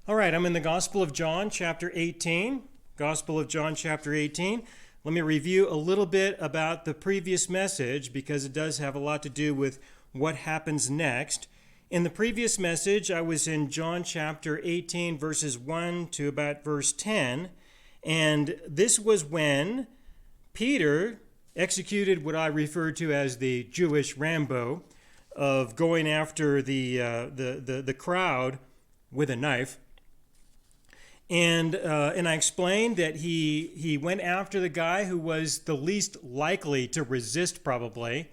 All right, I'm in the Gospel of John, chapter 18. Gospel of John, chapter 18. Let me review a little bit about the previous message because it does have a lot to do with what happens next. In the previous message, I was in John chapter 18, verses 1 to about verse 10. And this was when Peter executed what I refer to as the Jewish Rambo of going after the crowd with a knife. And I explained that he went after the guy who was the least likely to resist probably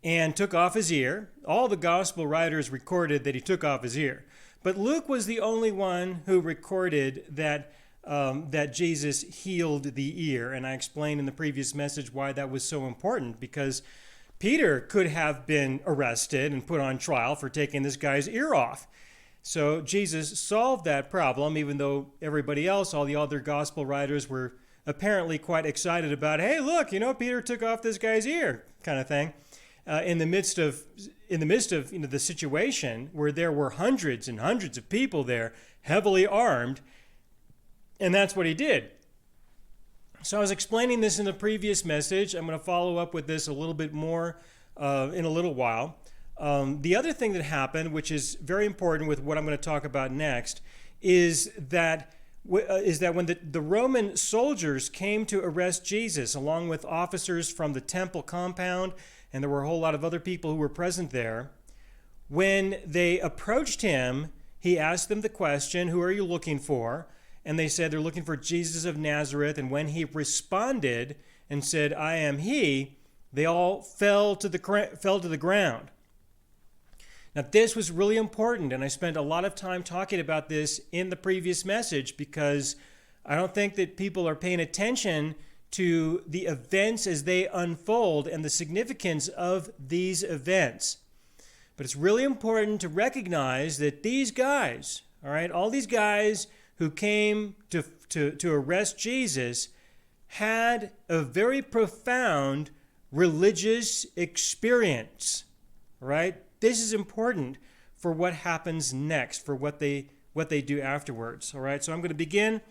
and took off his ear. All the gospel writers recorded that he took off his ear. But Luke was the only one who recorded that Jesus healed the ear. And I explained in the previous message why that was so important, because Peter could have been arrested and put on trial for taking this guy's ear off. So Jesus solved that problem, even though everybody else, all the other gospel writers, were apparently quite excited about, hey, look, Peter took off this guy's ear, kind of thing. In the midst of the situation where there were hundreds and hundreds of people there, heavily armed, and that's what he did. So I was explaining this in the previous message. I'm going to follow up with this a little bit more in a little while. The other thing that happened, which is very important with what I'm going to talk about next, is that when the Roman soldiers came to arrest Jesus, along with officers from the temple compound, and there were a whole lot of other people who were present there, when they approached him, he asked them the question, "Who are you looking for?" And they said they're looking for Jesus of Nazareth. And when he responded and said, "I am he," they all fell to the ground. Now, this was really important, and I spent a lot of time talking about this in the previous message because I don't think that people are paying attention to the events as they unfold and the significance of these events. But it's really important to recognize that these guys, all right, all these guys who came to arrest Jesus had a very profound religious experience, all right? This is important for what happens next, for what they do afterwards. All right, so I'm going to begin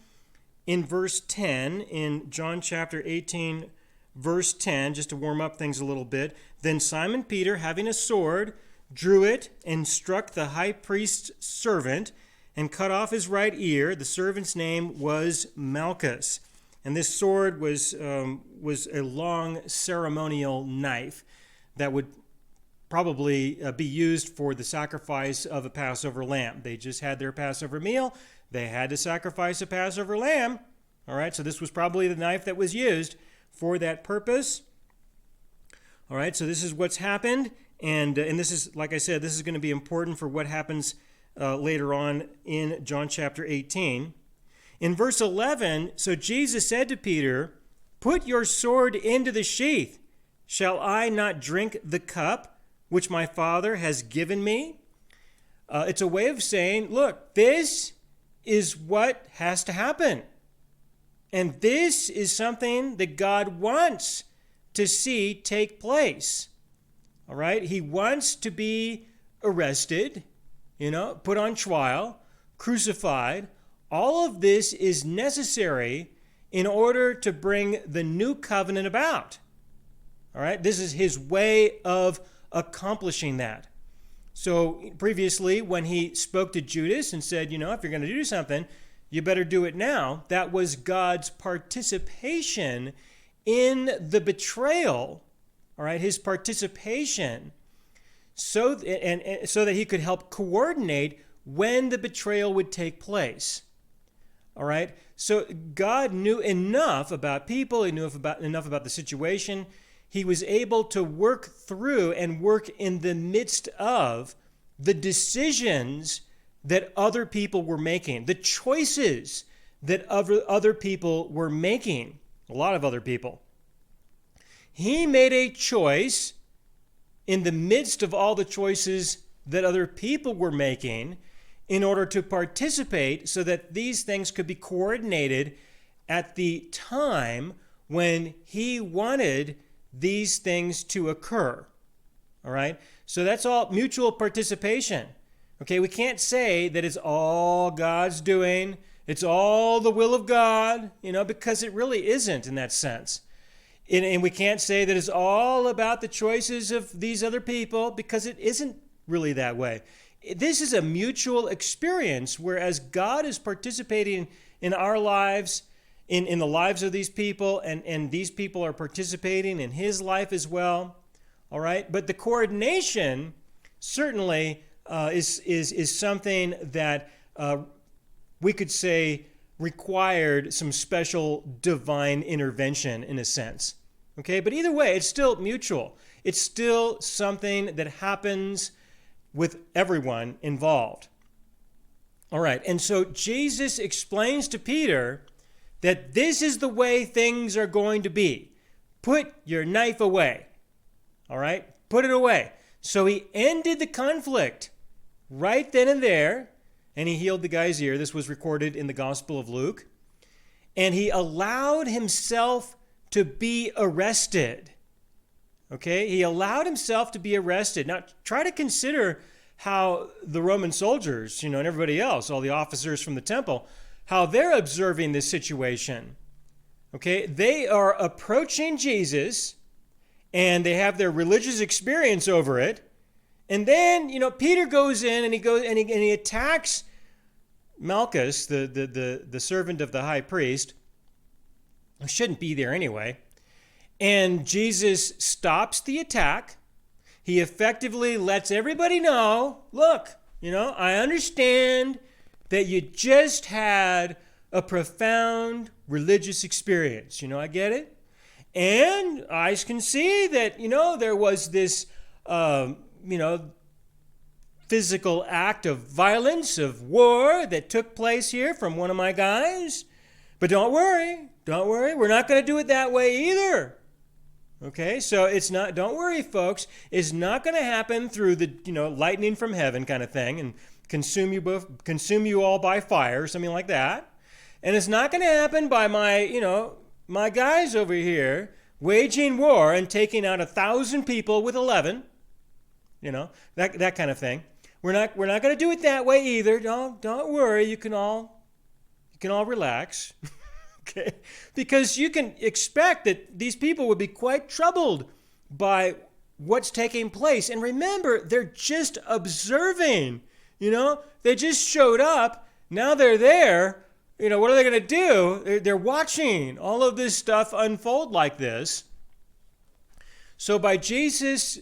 in verse 10 in John chapter 18, verse 10, just to warm up things a little bit. Then Simon Peter, having a sword, drew it and struck the high priest's servant and cut off his right ear. The servant's name was Malchus. And this sword was a long ceremonial knife that would probably be used for the sacrifice of a Passover lamb. They just had their Passover meal. They had to sacrifice a Passover lamb. All right, so this was probably the knife that was used for that purpose. All right, so this is what's happened. And this is, like I said, this is going to be important for what happens later on in John chapter 18. In verse 11, so Jesus said to Peter, "Put your sword into the sheath. Shall I not drink the cup which my Father has given me?" It's a way of saying, look, this is what has to happen. And this is something that God wants to see take place. All right? He wants to be arrested, put on trial, crucified. All of this is necessary in order to bring the new covenant about. All right? This is his way of accomplishing that. So previously, when he spoke to Judas and said, if you're going to do something, you better do it now, that was God's participation in the betrayal, all right, his participation, so that he could help coordinate when the betrayal would take place. All right? So God knew enough about people, he knew enough about the situation. He was able to work through and work in the midst of the decisions that other people were making, the choices that other people were making, a lot of other people. He made a choice in the midst of all the choices that other people were making in order to participate so that these things could be coordinated at the time when he wanted these things to occur. All right? So that's all mutual participation. Okay, we can't say that it's all God's doing. It's all the will of God, because it really isn't in that sense. And we can't say that it's all about the choices of these other people, because it isn't really that way. This is a mutual experience, whereas God is participating in our lives, in the lives of these people, and these people are participating in his life as well. All right? But the coordination certainly is something that we could say required some special divine intervention in a sense. Okay? But either way, it's still mutual. It's still something that happens with everyone involved. All right, and so Jesus explains to Peter that this is the way things are going to be. Put your knife away. All right, put it away. So he ended the conflict right then and there, and he healed the guy's ear. This was recorded in the Gospel of Luke. And he allowed himself to be arrested. Okay, he allowed himself to be arrested. Now, try to consider how the Roman soldiers, and everybody else, all the officers from the temple, how they're observing this situation. Okay, they are approaching Jesus, and they have their religious experience over it. And then, Peter goes in and he attacks Malchus, the servant of the high priest, who shouldn't be there anyway. And Jesus stops the attack. He effectively lets everybody know, look, I understand that you just had a profound religious experience. I get it. And I can see that, there was this, physical act of violence, of war that took place here from one of my guys. But don't worry. We're not going to do it that way either. Okay, so don't worry, folks. It's not going to happen through the, lightning from heaven kind of thing and consume you all by fire, something like that. And it's not going to happen by my guys over here waging war and taking out 1,000 people with 11. That kind of thing. We're not going to do it that way either. Don't worry. You can all relax. Okay? Because you can expect that these people would be quite troubled by what's taking place. And remember, they're just observing. They just showed up. Now they're there. What are they going to do? They're watching all of this stuff unfold like this. So by Jesus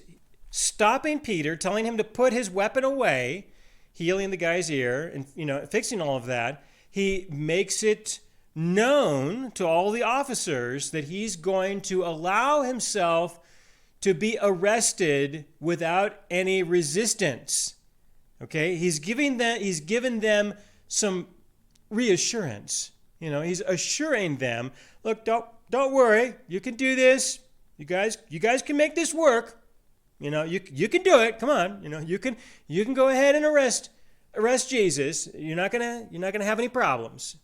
stopping Peter, telling him to put his weapon away, healing the guy's ear, and fixing all of that, he makes it known to all the officers that he's going to allow himself to be arrested without any resistance. Okay? He's given them some reassurance. He's assuring them, look, don't worry, you can do this. You guys can make this work. You can do it. Come on. You can go ahead and arrest Jesus. You're not gonna have any problems.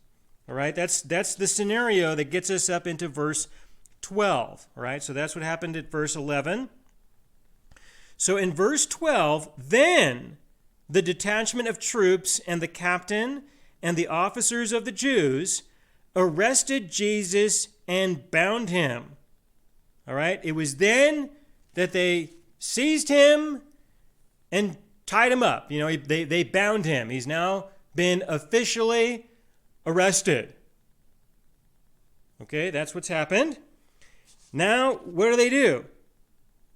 All right, that's the scenario that gets us up into verse 12. All right, so that's what happened at verse 11. So in verse 12, then the detachment of troops and the captain and the officers of the Jews arrested Jesus and bound him. All right, it was then that they seized him and tied him up. They bound him. He's now been officially arrested. Okay, that's what's happened. Now, what do?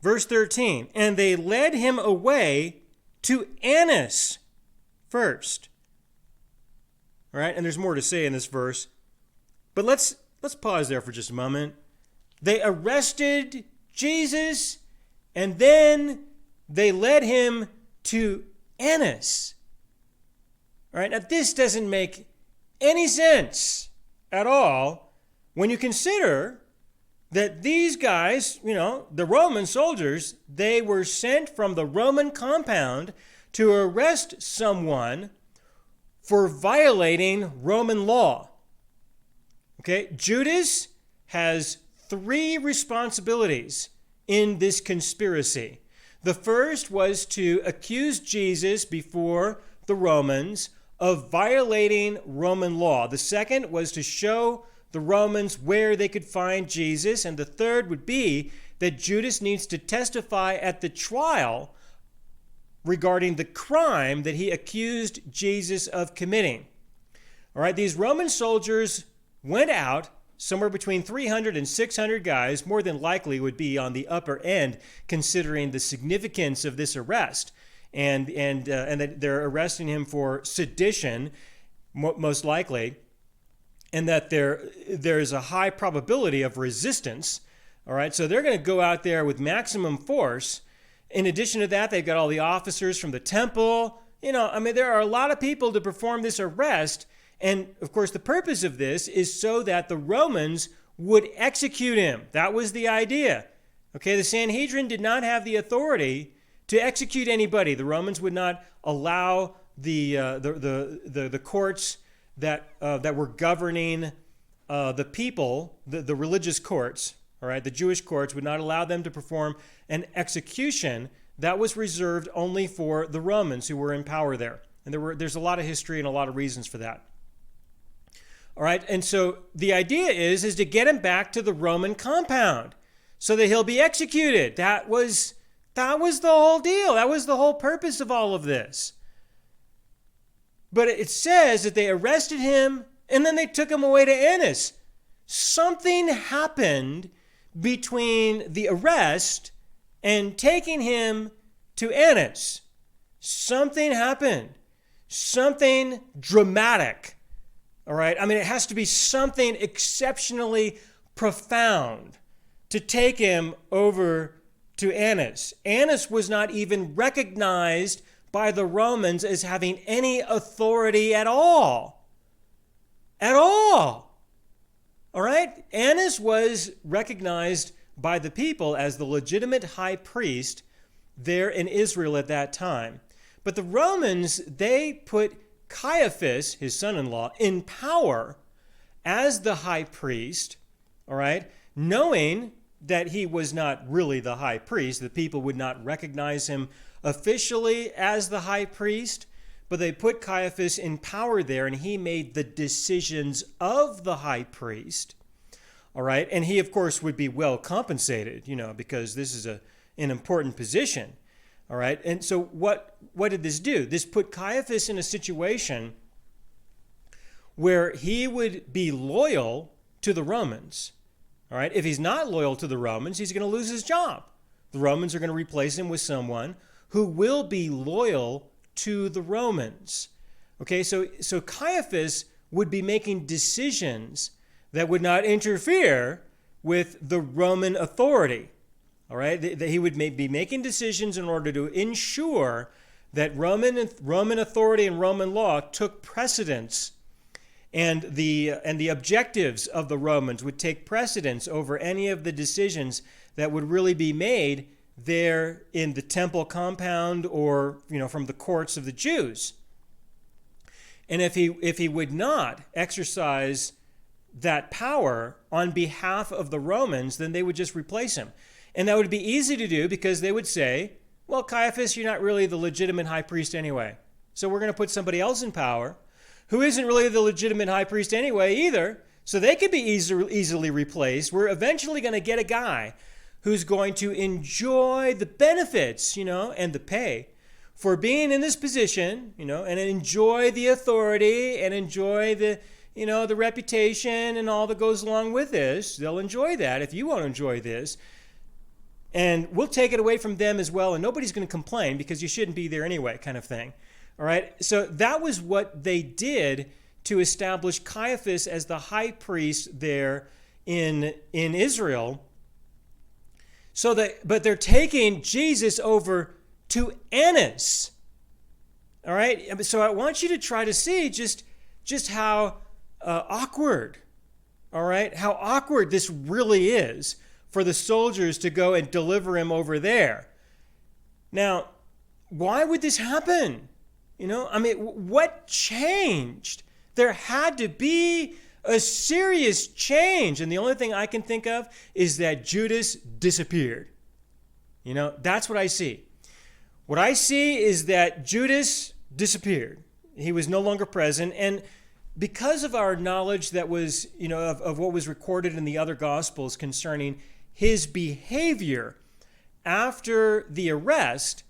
Verse 13, and they led him away to Annas first. All right, and there's more to say in this verse, but let's pause there for just a moment. They arrested Jesus, and then they led him to Annas. All right, now this doesn't make any sense at all when you consider that these guys, the Roman soldiers, they were sent from the Roman compound to arrest someone for violating Roman law. Okay, Judas has 3 responsibilities in this conspiracy. The first was to accuse Jesus before the Romans of violating Roman law. The second was to show the Romans where they could find Jesus. And the third would be that Judas needs to testify at the trial regarding the crime that he accused Jesus of committing. All right, these Roman soldiers went out, somewhere between 300 and 600 guys, more than likely would be on the upper end, considering the significance of this arrest. And that they're arresting him for sedition, most likely, and that there is a high probability of resistance. All right, so they're going to go out there with maximum force. In addition to that, they've got all the officers from the temple. There are a lot of people to perform this arrest. And of course, the purpose of this is so that the Romans would execute him. That was the idea. Okay, the Sanhedrin did not have the authority to execute anybody. The Romans would not allow the courts that were governing the people, the religious courts, all right, the Jewish courts would not allow them to perform an execution. That was reserved only for the Romans who were in power there. And there's a lot of history and a lot of reasons for that. All right, and so the idea is to get him back to the Roman compound so that he'll be executed. That was the whole deal. That was the whole purpose of all of this. But it says that they arrested him and then they took him away to Annas. Something happened between the arrest and taking him to Annas. Something happened. Something dramatic. All right? It has to be something exceptionally profound to take him over to Annas. Annas was not even recognized by the Romans as having any authority at all. At all. All right? Annas was recognized by the people as the legitimate high priest there in Israel at that time. But the Romans, they put Caiaphas, his son-in-law, in power as the high priest, all right, knowing that he was not really the high priest. The people would not recognize him officially as the high priest, but they put Caiaphas in power there, and he made the decisions of the high priest. All right, and he, of course, would be well compensated, because this is an important position. All right, and so what did this do? This put Caiaphas in a situation where he would be loyal to the Romans. All right, if he's not loyal to the Romans, he's going to lose his job. The Romans are going to replace him with someone who will be loyal to the Romans. Okay, so Caiaphas would be making decisions that would not interfere with the Roman authority. All right, that he would be making decisions in order to ensure that Roman authority and Roman law took precedence, and the objectives of the Romans would take precedence over any of the decisions that would really be made there in the temple compound or from the courts of the Jews. And if he would not exercise that power on behalf of the Romans, then they would just replace him. And that would be easy to do because they would say, well, Caiaphas, you're not really the legitimate high priest anyway. So we're going to put somebody else in power who isn't really the legitimate high priest anyway either. So they could be easily replaced. We're eventually going to get a guy who's going to enjoy the benefits, and the pay for being in this position, and enjoy the authority and enjoy the reputation and all that goes along with this. They'll enjoy that if you won't enjoy this. And we'll take it away from them as well, and nobody's going to complain because you shouldn't be there anyway, kind of thing. All right? So that was what they did to establish Caiaphas as the high priest there in Israel. But they're taking Jesus over to Annas. All right? So I want you to try to see just how awkward, all right, how awkward this really is for the soldiers to go and deliver him over there. Now, why would this happen? What changed? There had to be a serious change. And the only thing I can think of is that Judas disappeared. That's what I see. What I see is that Judas disappeared. He was no longer present. And because of our knowledge that was, of what was recorded in the other Gospels concerning his behavior after the arrest,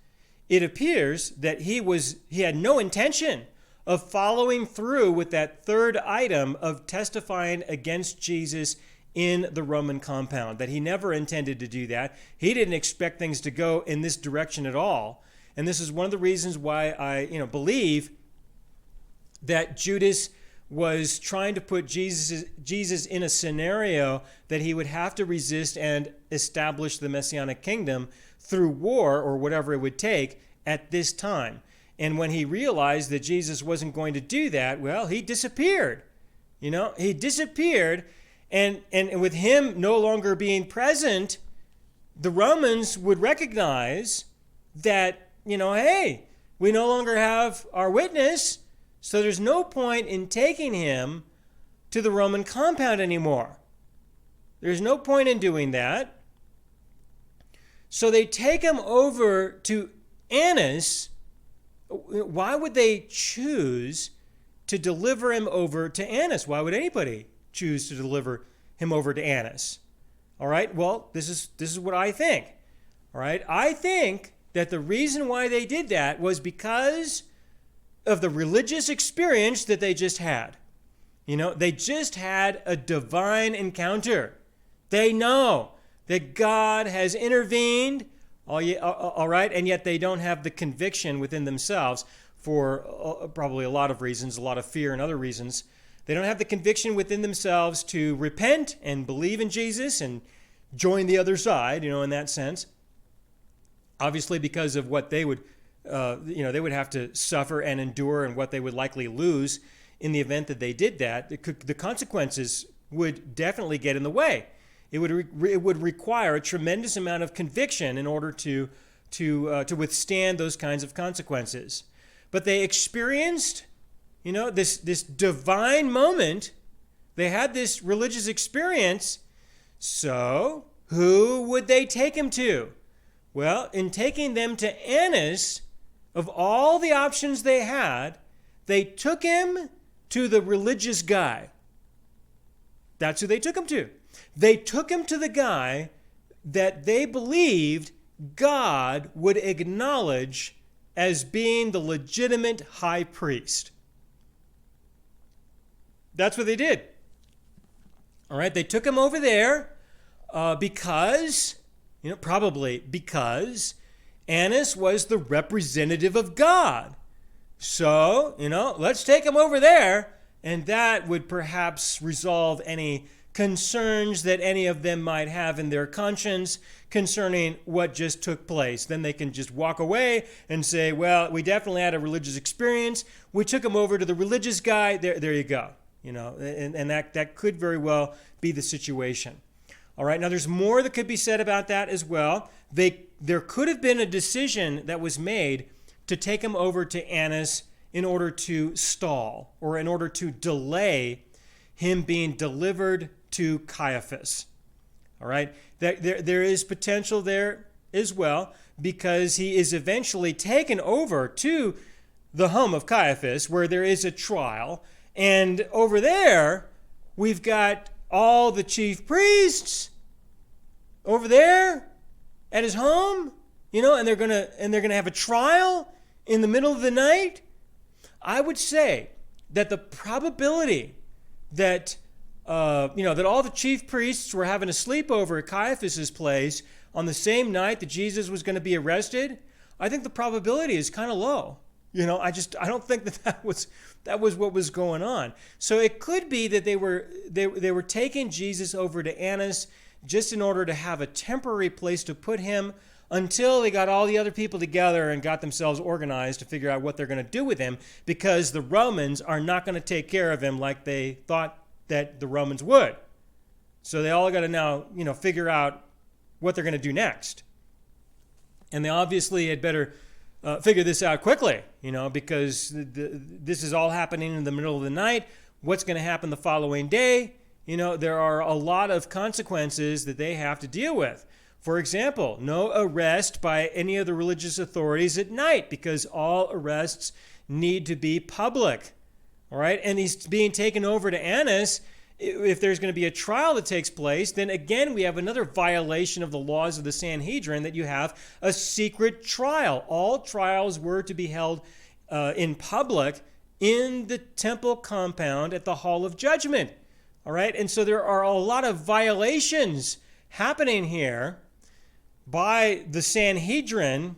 it appears that he had no intention of following through with that third item of testifying against Jesus in the Roman compound, that he never intended to do that. He didn't expect things to go in this direction at all. And this is one of the reasons why I, believe that Judas was trying to put Jesus in a scenario that he would have to resist and establish the Messianic kingdom through war or whatever it would take at this time. And when he realized that Jesus wasn't going to do that, well, he disappeared. He disappeared. And with him no longer being present, the Romans would recognize that, hey, we no longer have our witness, so there's no point in taking him to the Roman compound anymore. There's no point in doing that. So they take him over to Annas. Why would they choose to deliver him over to Annas? Why would anybody choose to deliver him over to Annas? All right, well, this is what I think. All right, I think that the reason why they did that was because of the religious experience that they just had. They just had a divine encounter. They know that God has intervened, all right, and yet they don't have the conviction within themselves for probably a lot of reasons, a lot of fear and other reasons. They don't have the conviction within themselves to repent and believe in Jesus and join the other side, in that sense. Obviously, because of what they would, they would have to suffer and endure and what they would likely lose in the event that they did that. The consequences would definitely get in the way. It would require a tremendous amount of conviction in order to withstand those kinds of consequences. But they experienced, this divine moment. They had this religious experience. So who would they take him to? Well, in taking them to Annas, of all the options they had, they took him to the religious guy. That's who they took him to. They took him to the guy that they believed God would acknowledge as being the legitimate high priest. That's what they did. All right, they took him over there because, probably because Annas was the representative of God. So, let's take him over there, and that would perhaps resolve any concerns that any of them might have in their conscience concerning what just took place. Then they can just walk away and say, well, we definitely had a religious experience. We took him over to the religious guy. There you go. And that could very well be the situation. All right, now there's more that could be said about that as well. There could have been a decision that was made to take him over to Annas in order to stall or in order to delay him being delivered to Caiaphas. All right, there is potential there as well, because he is eventually taken over to the home of Caiaphas where there is a trial. And over there, we've got all the chief priests over there at his home, and they're gonna have a trial in the middle of the night. I would say that the probability that that all the chief priests were having a sleepover at Caiaphas's place on the same night that Jesus was going to be arrested, I think the probability is kind of low. I don't think that was what was going on. So it could be that they were taking Jesus over to Annas just in order to have a temporary place to put him until they got all the other people together and got themselves organized to figure out what they're going to do with him, because the Romans are not going to take care of him like they thought that the Romans would. So they all got to now, figure out what they're going to do next. And they obviously had better figure this out quickly, because this is all happening in the middle of the night. What's going to happen the following day? There are a lot of consequences that they have to deal with For example, no arrest by any of the religious authorities at night, because all arrests need to be public. All right, and he's being taken over to Annas. If there's going to be a trial that takes place, then again we have another violation of the laws of the Sanhedrin, that you have a secret trial. All trials were to be held in public in the temple compound at the Hall of Judgment. All right, and so there are a lot of violations happening here by the Sanhedrin,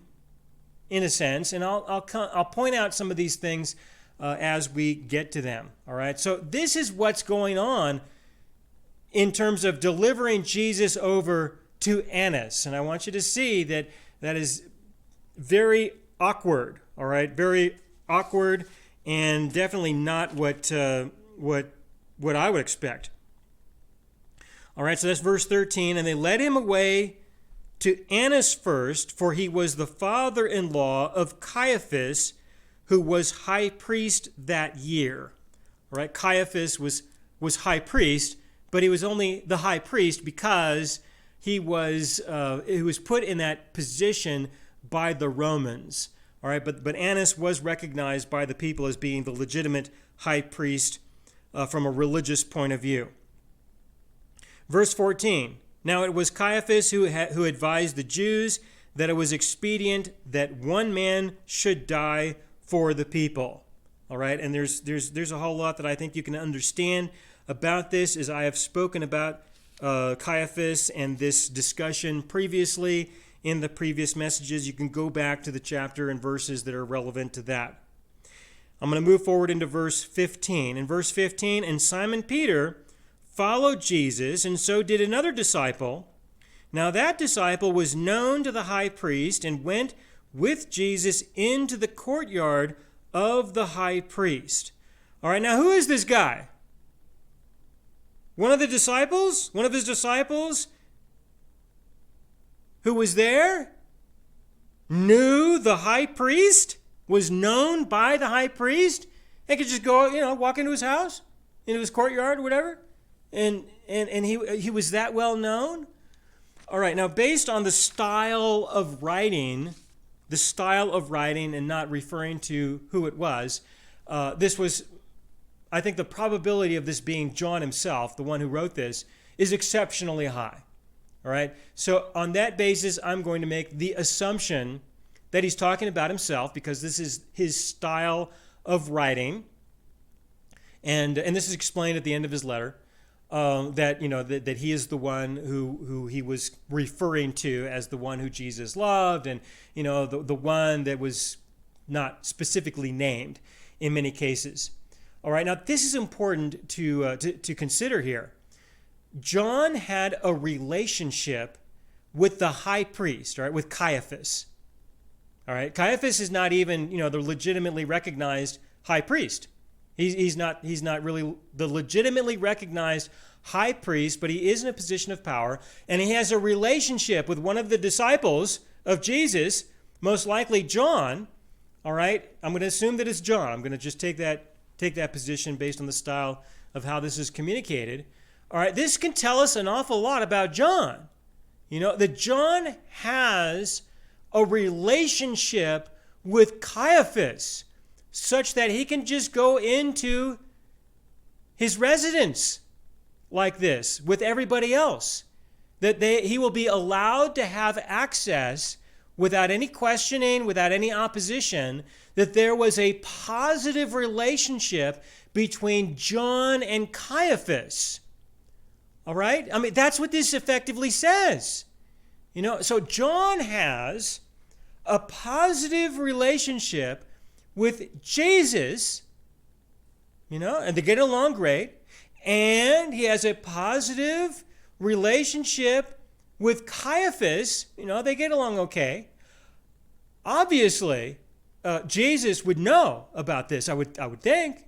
in a sense, and I'll point out some of these things as we get to them. All right, so this is what's going on in terms of delivering Jesus over to Annas, and I want you to see that that is very awkward. All right, very awkward, and definitely not what I would expect. All right, so that's verse 13. And they led him away to Annas first, for he was the father-in-law of Caiaphas, who was high priest that year. All right, Caiaphas was high priest, but he was only the high priest because he was put in that position by the Romans. All right, but Annas was recognized by the people as being the legitimate high priest from a religious point of view. Verse 14, now it was Caiaphas who advised the Jews that it was expedient that one man should die for the people. All right, and there's a whole lot that I think you can understand about this, as I have spoken about Caiaphas and this discussion previously in the previous messages. You can go back to the chapter and verses that are relevant to that. I'm going to move forward into verse 15. In verse 15, and Simon Peter followed Jesus, and so did another disciple. Now that disciple was known to the high priest and went with Jesus into the courtyard of the high priest. All right, now who is this guy? One of his disciples who was there knew the high priest, was known by the high priest, and could just go, walk into his house, into his courtyard, whatever, and he was that well known. All right, now based on the style of writing and not referring to who it was, this was, I think the probability of this being John himself, the one who wrote this, is exceptionally high. All right, so on that basis, I'm going to make the assumption that he's talking about himself, because this is his style of writing, and this is explained at the end of his letter, that he is the one who he was referring to as the one who Jesus loved, and the one that was not specifically named in many cases. All right, now this is important to consider here. John had a relationship with the high priest, right, with Caiaphas. All right, Caiaphas is not even the legitimately recognized high priest. He's not really the legitimately recognized high priest, but he is in a position of power, and he has a relationship with one of the disciples of Jesus, most likely John. All right, I'm going to assume that it's John. I'm going to just take that position based on the style of how this is communicated. All right, this can tell us an awful lot about John. That John has a relationship with Caiaphas, such that he can just go into his residence like this with everybody else. That he will be allowed to have access without any questioning, without any opposition, that there was a positive relationship between John and Caiaphas. All right? I mean, that's what this effectively says. So John has a positive relationship with Jesus, and they get along great, and he has a positive relationship with Caiaphas. They get along okay. Obviously, Jesus would know about this. I would think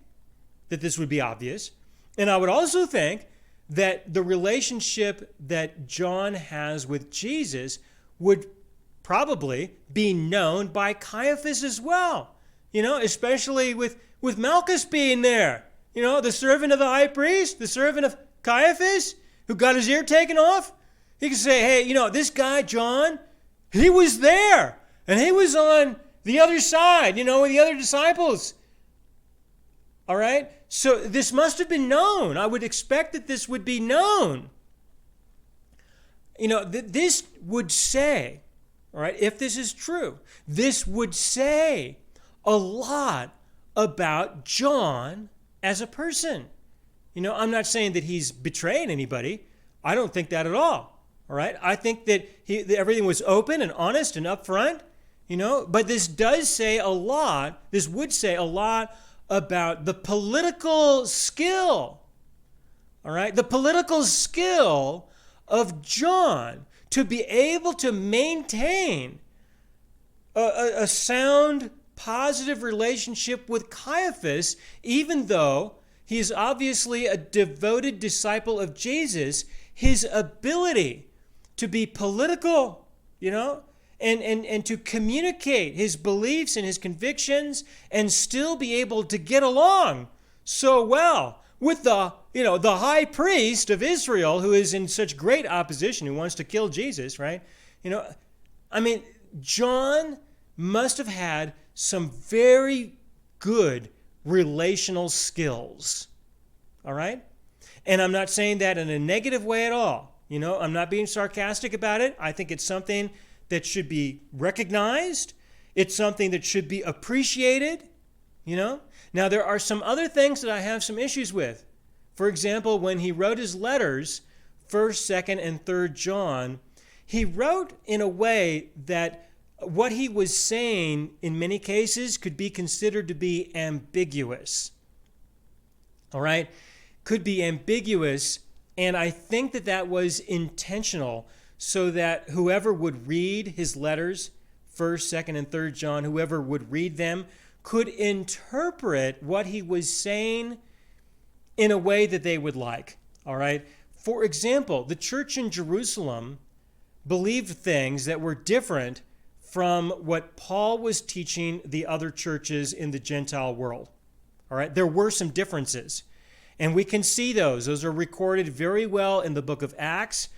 that this would be obvious. And I would also think that the relationship that John has with Jesus would probably be known by Caiaphas as well. Especially with Malchus being there. The servant of the high priest, the servant of Caiaphas, who got his ear taken off. He could say, hey, this guy, John, he was there. And he was on the other side, with the other disciples. All right? So this must have been known. I would expect that this would be known. This would say, all right, if this is true, this would say a lot about John as a person. I'm not saying that he's betraying anybody. I don't think that at all. All right? I think that everything was open and honest and upfront, but this does say a lot. This would say a lot about the political skill, all right? The political skill of John to be able to maintain a sound, positive relationship with Caiaphas, even though he is obviously a devoted disciple of Jesus. His ability to be political, and to communicate his beliefs and his convictions and still be able to get along so well with the high priest of Israel, who is in such great opposition, who wants to kill Jesus, right? John must have had some very good relational skills, all right? And I'm not saying that in a negative way at all. I'm not being sarcastic about it. I think it's something that should be recognized. It's something that should be appreciated, Now, there are some other things that I have some issues with. For example, when he wrote his letters, 1st, 2nd, and 3rd John, he wrote in a way that what he was saying in many cases could be considered to be ambiguous. All right? Could be ambiguous, and I think that was intentional, so that whoever would read his letters, 1st, 2nd, and 3rd John, whoever would read them, could interpret what he was saying in a way that they would like. All right? For example, the church in Jerusalem believed things that were different from what Paul was teaching the other churches in the Gentile world. All right? There were some differences. And we can see those. Those are recorded very well in the book of Acts.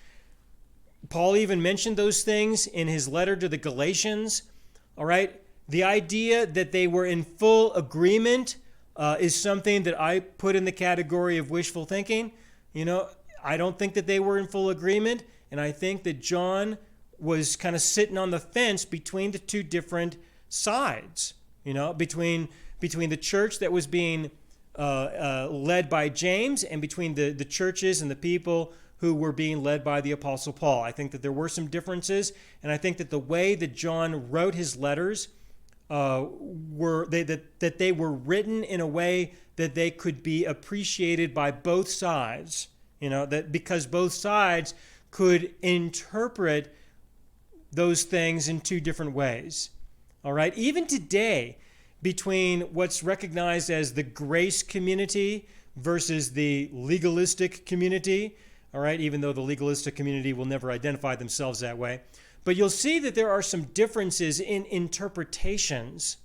Paul even mentioned those things in his letter to the Galatians. All right? The idea that they were in full agreement is something that I put in the category of wishful thinking. I don't think that they were in full agreement, and I think that John was kind of sitting on the fence between the two different sides, between the church that was being led by James and between the churches and the people who were being led by the Apostle Paul. I think that there were some differences, and I think that the way that John wrote his letters that they were written in a way that they could be appreciated by both sides, that because both sides could interpret those things in two different ways. All right? Even today, between what's recognized as the grace community versus the legalistic community, all right, even though the legalistic community will never identify themselves that way. But you'll see that there are some differences in interpretations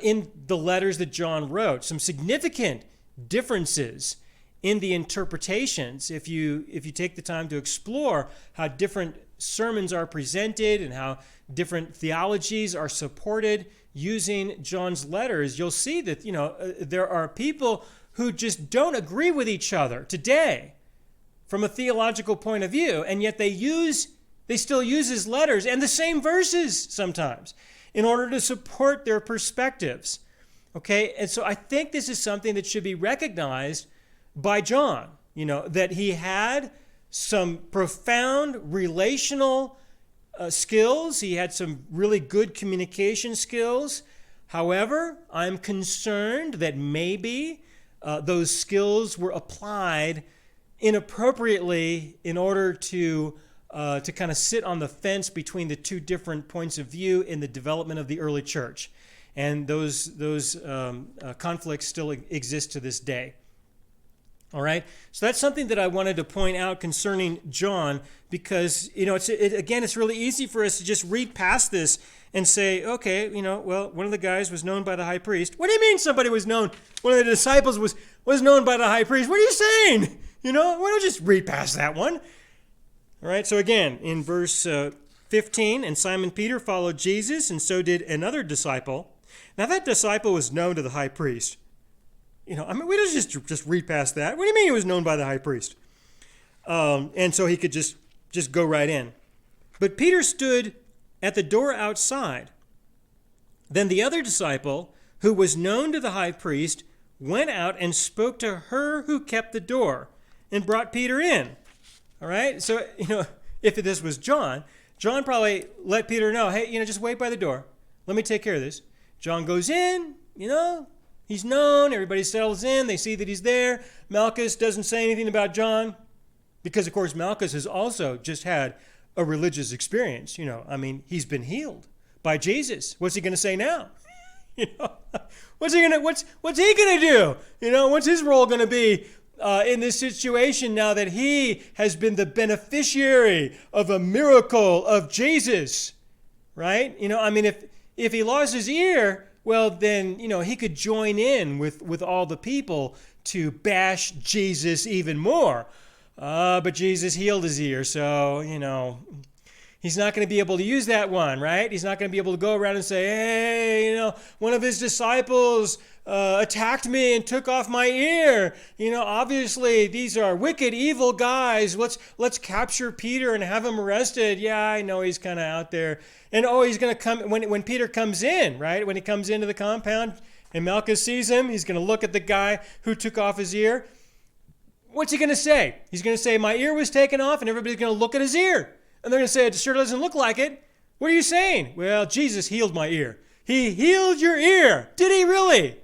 in the letters that John wrote, some significant differences in the interpretations if you take the time to explore how different sermons are presented and how different theologies are supported using John's letters. You'll see that there are people who just don't agree with each other today from a theological point of view, and yet they still use his letters and the same verses sometimes in order to support their perspectives. Okay? And so I think this is something that should be recognized by John, that he had some profound relational skills. He had some really good communication skills. However, I'm concerned that maybe those skills were applied inappropriately in order to kind of sit on the fence between the two different points of view in the development of the early church. And those conflicts still exist to this day. All right? So that's something that I wanted to point out concerning John, because, it's really easy for us to just read past this and say, okay, one of the guys was known by the high priest. What do you mean somebody was known? One of the disciples was known by the high priest. What are you saying? Why don't you just read past that one? All right, so again, in verse 15, and Simon Peter followed Jesus, and so did another disciple. Now that disciple was known to the high priest. We don't just read past that. What do you mean he was known by the high priest? And so he could just go right in. But Peter stood at the door outside. Then the other disciple, who was known to the high priest, went out and spoke to her who kept the door and brought Peter in. All right? So, if this was John probably let Peter know, hey, just wait by the door. Let me take care of this. John goes in, he's known, everybody settles in, they see that he's there. Malchus doesn't say anything about John because, of course, Malchus has also just had a religious experience. He's been healed by Jesus. What's he going to say now? What's he gonna do? What's his role going to be in this situation now that he has been the beneficiary of a miracle of Jesus, right? If he lost his ear, well, then, he could join in with all the people to bash Jesus even more. But Jesus healed his ear, so, he's not going to be able to use that one, right? He's not going to be able to go around and say, hey, one of his disciples attacked me and took off my ear. Obviously these are wicked, evil guys. Let's capture Peter and have him arrested. Yeah, I know he's kind of out there. And he's going to come when Peter comes in, right? When he comes into the compound and Malchus sees him, he's going to look at the guy who took off his ear. What's he going to say? He's going to say, my ear was taken off, and everybody's going to look at his ear. And they're going to say, it sure doesn't look like it. What are you saying? Well, Jesus healed my ear. He healed your ear. Did he really?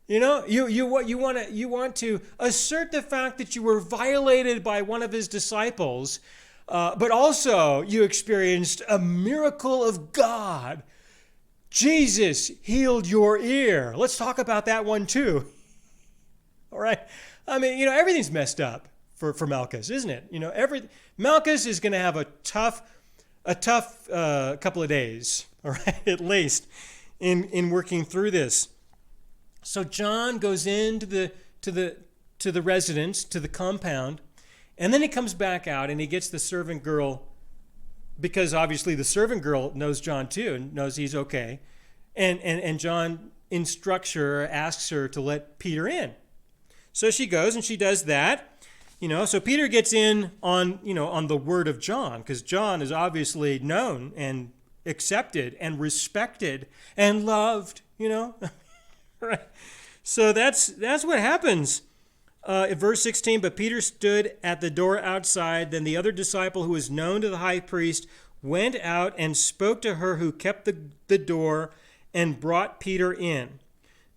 You want to assert the fact that you were violated by one of his disciples, but also you experienced a miracle of God. Jesus healed your ear. Let's talk about that one too. All right. Everything's messed up for Malchus, isn't it? Malchus is going to have a tough couple of days, all right, at least, in working through this. So John goes into the residence, to the compound, and then he comes back out and he gets the servant girl, because obviously the servant girl knows John too and knows he's okay, and John instructs her, asks her to let Peter in. So she goes and she does that. So Peter gets in on the word of John, because John is obviously known and accepted and respected and loved, Right. So that's what happens. In verse 16, but Peter stood at the door outside. Then the other disciple who was known to the high priest went out and spoke to her who kept the door and brought Peter in.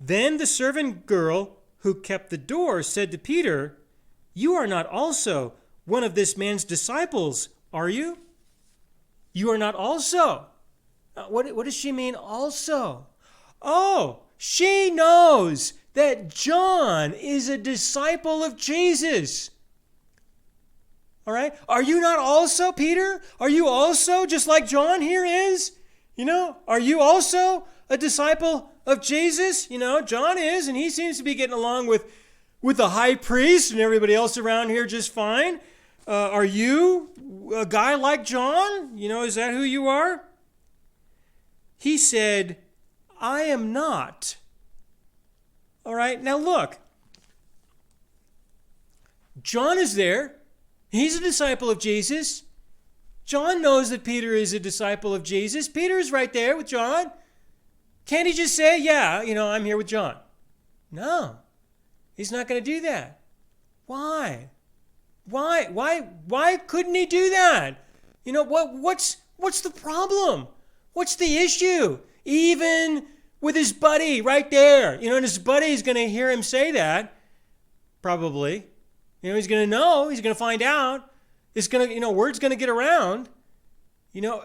Then the servant girl who kept the door said to Peter, you are not also one of this man's disciples, are you? You are not also. What does she mean also? Oh, she knows that John is a disciple of Jesus. All right? Are you not also, Peter? Are you also, just like John here is? Are you also a disciple of Jesus? John is, and he seems to be getting along with the high priest and everybody else around here just fine. Are you a guy like John? Is that who you are? He said, I am not. All right, now look. John is there. He's a disciple of Jesus. John knows that Peter is a disciple of Jesus. Peter is right there with John. Can't he just say, yeah, I'm here with John? No. He's not going to do that. Why? Why couldn't he do that? What's the problem? What's the issue? Even with his buddy right there, and his buddy is going to hear him say that, probably. He's going to know, he's going to find out. It's going to, word's going to get around.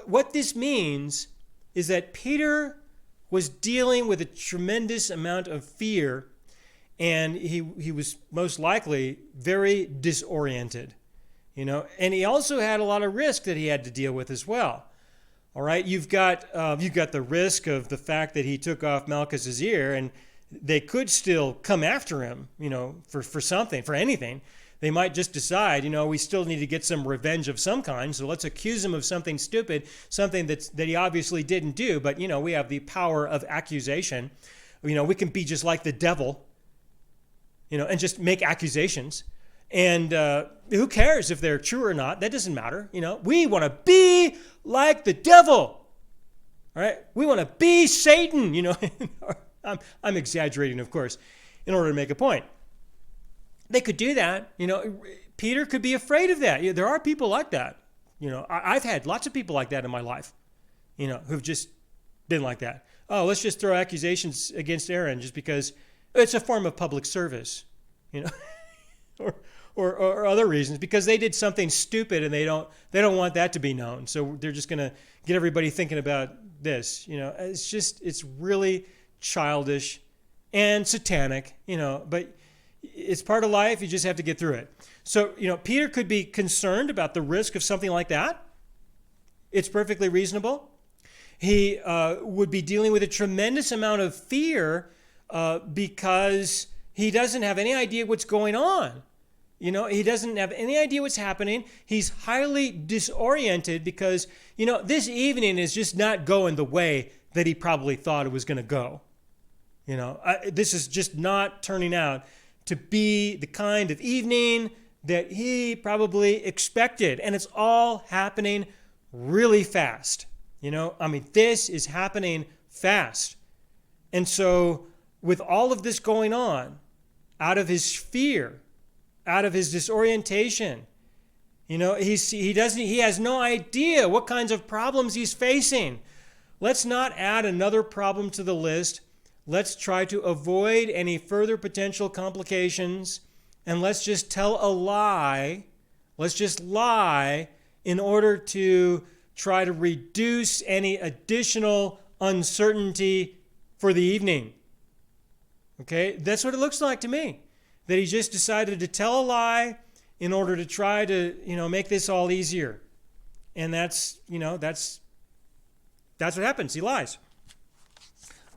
What this means is that Peter was dealing with a tremendous amount of fear, and he was most likely very disoriented, and he also had a lot of risk that he had to deal with as well. All right, you've got the risk of the fact that he took off Malchus's ear, and they could still come after him, for something, for anything. They might just decide, we still need to get some revenge of some kind, so let's accuse him of something stupid, something that he obviously didn't do. But, we have the power of accusation. We can be just like the devil, and just make accusations. And who cares if they're true or not? That doesn't matter. We want to be like the devil. All right? We want to be Satan. I'm exaggerating, of course, in order to make a point. They could do that. Peter could be afraid of that. There are people like that. I've had lots of people like that in my life, who've just been like that. Oh, let's just throw accusations against Aaron just because it's a form of public service, or other reasons, because they did something stupid and they don't want that to be known. So they're just going to get everybody thinking about this. It's really childish and satanic, but it's part of life. You just have to get through it. So, Peter could be concerned about the risk of something like that. It's perfectly reasonable. He would be dealing with a tremendous amount of fear because he doesn't have any idea what's going on. He doesn't have any idea what's happening. He's highly disoriented because, this evening is just not going the way that he probably thought it was going to go. This is just not turning out to be the kind of evening that he probably expected. And it's all happening really fast. This is happening fast. And so with all of this going on, out of his fear, out of his disorientation, he has no idea what kinds of problems he's facing. Let's not add another problem to the list. Let's try to avoid any further potential complications, and let's just tell a lie. Let's just lie in order to try to reduce any additional uncertainty for the evening. Okay, that's what it looks like to me. That he just decided to tell a lie in order to try to, make this all easier. And that's what happens. He lies.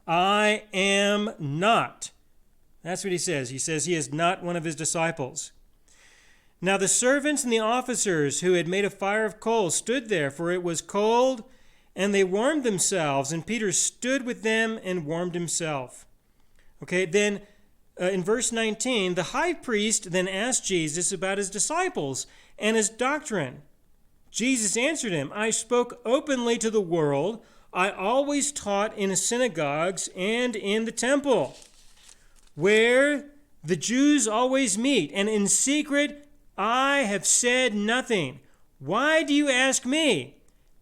I am not. That's what he says. He says he is not one of his disciples. Now the servants and the officers who had made a fire of coals stood there, for it was cold, and they warmed themselves. And Peter stood with them and warmed himself. Okay, then in verse 19, the high priest then asked Jesus about his disciples and his doctrine. Jesus answered him, I spoke openly to the world. I always taught in synagogues and in the temple, where the Jews always meet, and in secret I have said nothing. Why do you ask me?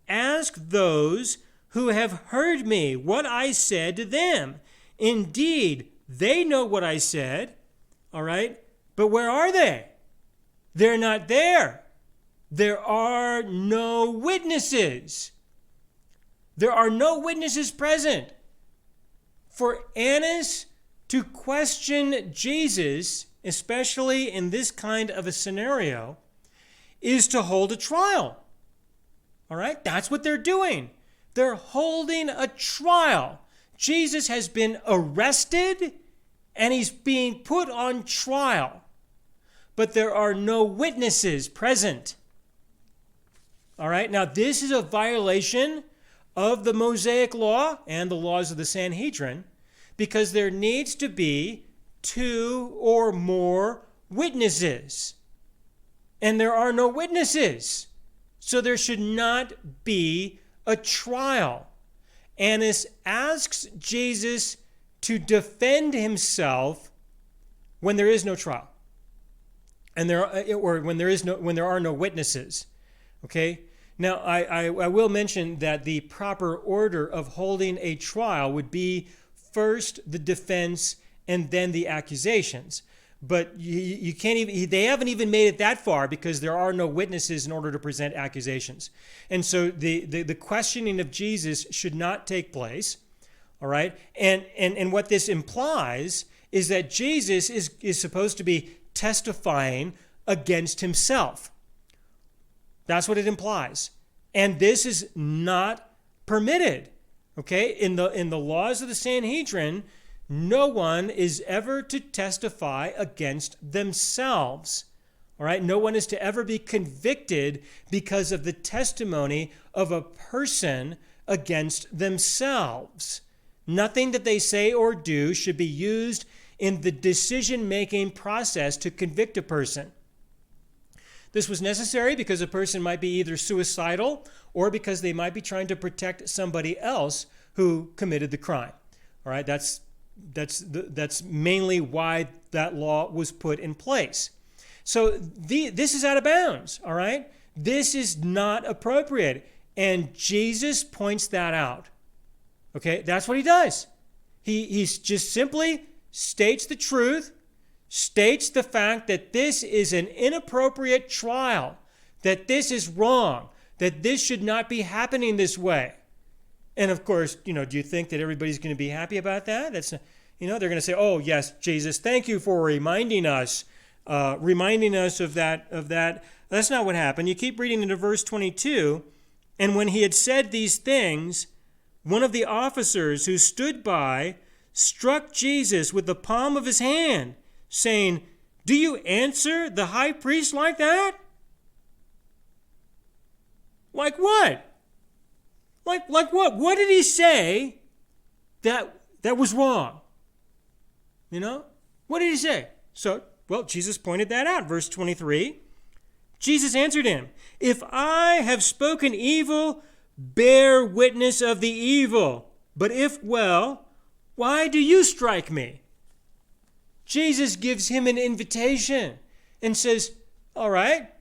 Ask those who have heard me what I said to them. Indeed, they know what I said, all right? But where are they? They're not there. There are no witnesses. There are no witnesses present. For Annas to question Jesus, especially in this kind of a scenario, is to hold a trial. All right? That's what they're doing. They're holding a trial. Jesus has been arrested and he's being put on trial. But there are no witnesses present. All right? Now, this is a violation of the Mosaic law and the laws of the Sanhedrin, because there needs to be 2 or more witnesses. And there are no witnesses. So there should not be a trial. Annas asks Jesus to defend himself when there is no trial, and when there are no witnesses. Okay. Now I will mention that the proper order of holding a trial would be first the defense and then the accusations. But you can't even, they haven't even made it that far because there are no witnesses in order to present accusations. And so the questioning of Jesus should not take place. All right. And what this implies is that Jesus is supposed to be testifying against himself. That's what it implies. And this is not permitted. Okay. In the laws of the Sanhedrin, no one is ever to testify against themselves. All right? No one is to ever be convicted because of the testimony of a person against themselves. Nothing that they say or do should be used in the decision-making process to convict a person. This was necessary because a person might be either suicidal or because they might be trying to protect somebody else who committed the crime. All right, that's mainly why that law was put in place. So this is out of bounds. All right, this is not appropriate, and Jesus points that out. Okay, that's what he does. He just simply states the truth, states the fact that this is an inappropriate trial, that this is wrong, that this should not be happening this way. And of course, do you think that everybody's going to be happy about that? That's, they're going to say, "Oh yes, Jesus, thank you for reminding us of that." That's not what happened. You keep reading into verse 22, and when he had said these things, one of the officers who stood by struck Jesus with the palm of his hand, saying, "Do you answer the high priest like that?" Like what? Like what? What did he say that was wrong? What did he say? So, Jesus pointed that out. Verse 23, Jesus answered him, "If I have spoken evil, bear witness of the evil. But if well, why do you strike me?" Jesus gives him an invitation and says, "All right,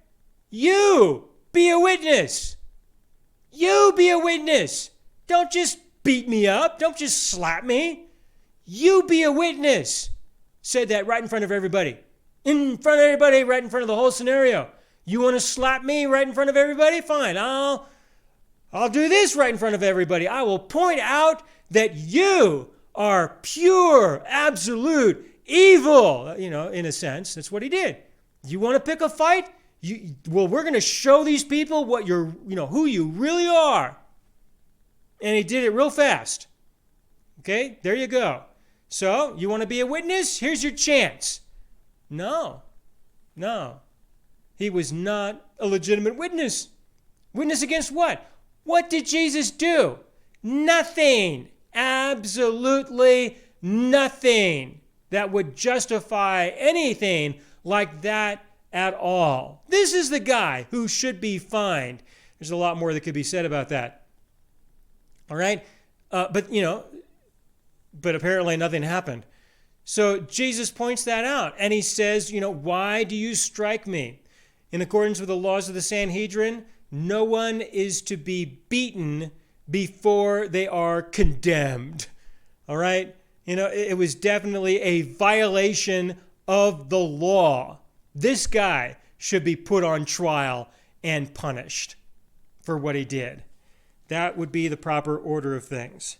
you be a witness. You be a witness. Don't just beat me up. Don't just slap me. You be a witness." Said that right in front of everybody. In front of everybody, right in front of the whole scenario. You want to slap me right in front of everybody? Fine. I'll do this right in front of everybody. I will point out that you are pure, absolute evil. In a sense, that's what he did. You want to pick a fight? We're going to show these people what who you really are. And he did it real fast. Okay, there you go. So, you want to be a witness? Here's your chance. No. He was not a legitimate witness. Witness against what? What did Jesus do? Nothing. Absolutely nothing that would justify anything like that at all. This is the guy who should be fined. There's a lot more that could be said about that. All right? But apparently nothing happened. So Jesus points that out, and he says, "Why do you strike me?" In accordance with the laws of the Sanhedrin, no one is to be beaten before they are condemned. All right? It was definitely a violation of the law. This guy should be put on trial and punished for what he did. That would be the proper order of things.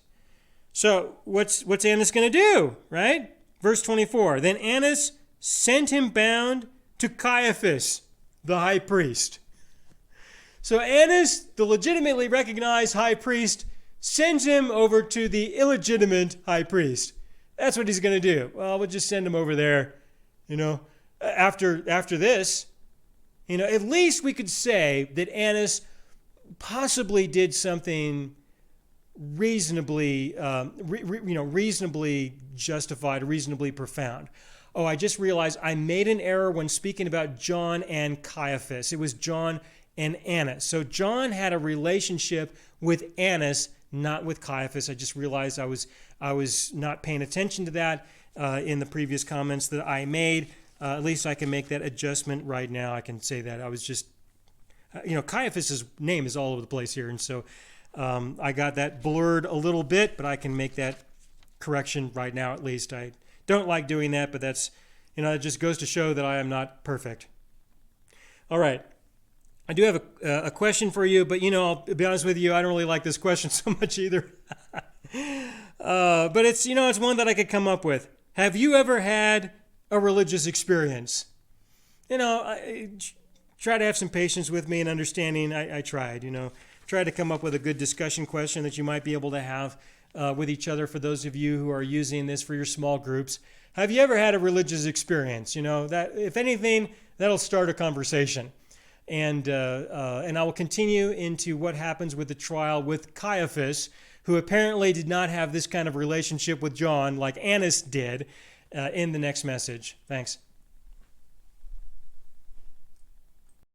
So what's Annas going to do, right? Verse 24, then Annas sent him bound to Caiaphas, the high priest. So Annas, the legitimately recognized high priest, sends him over to the illegitimate high priest. That's what he's going to do. Well, we'll just send him over there, After this, at least we could say that Annas possibly did something reasonably, reasonably justified, reasonably profound. Oh, I just realized I made an error when speaking about John and Caiaphas. It was John and Annas. So John had a relationship with Annas, not with Caiaphas. I just realized I was not paying attention to that in the previous comments that I made. At least I can make that adjustment right now. I can say that I was just, Caiaphas' name is all over the place here. And so I got that blurred a little bit, but I can make that correction right now at least. I don't like doing that, but that's, it just goes to show that I am not perfect. All right. I do have a question for you, but, I'll be honest with you, I don't really like this question so much either. But it's, it's one that I could come up with. Have you ever had a religious experience? I try to have some patience with me and understanding. I tried, tried to come up with a good discussion question that you might be able to have with each other for those of you who are using this for your small groups. Have you ever had a religious experience? You know, that if anything, that'll start a conversation. And I will continue into what happens with the trial with Caiaphas, who apparently did not have this kind of relationship with John like Annas did, in the next message. Thanks.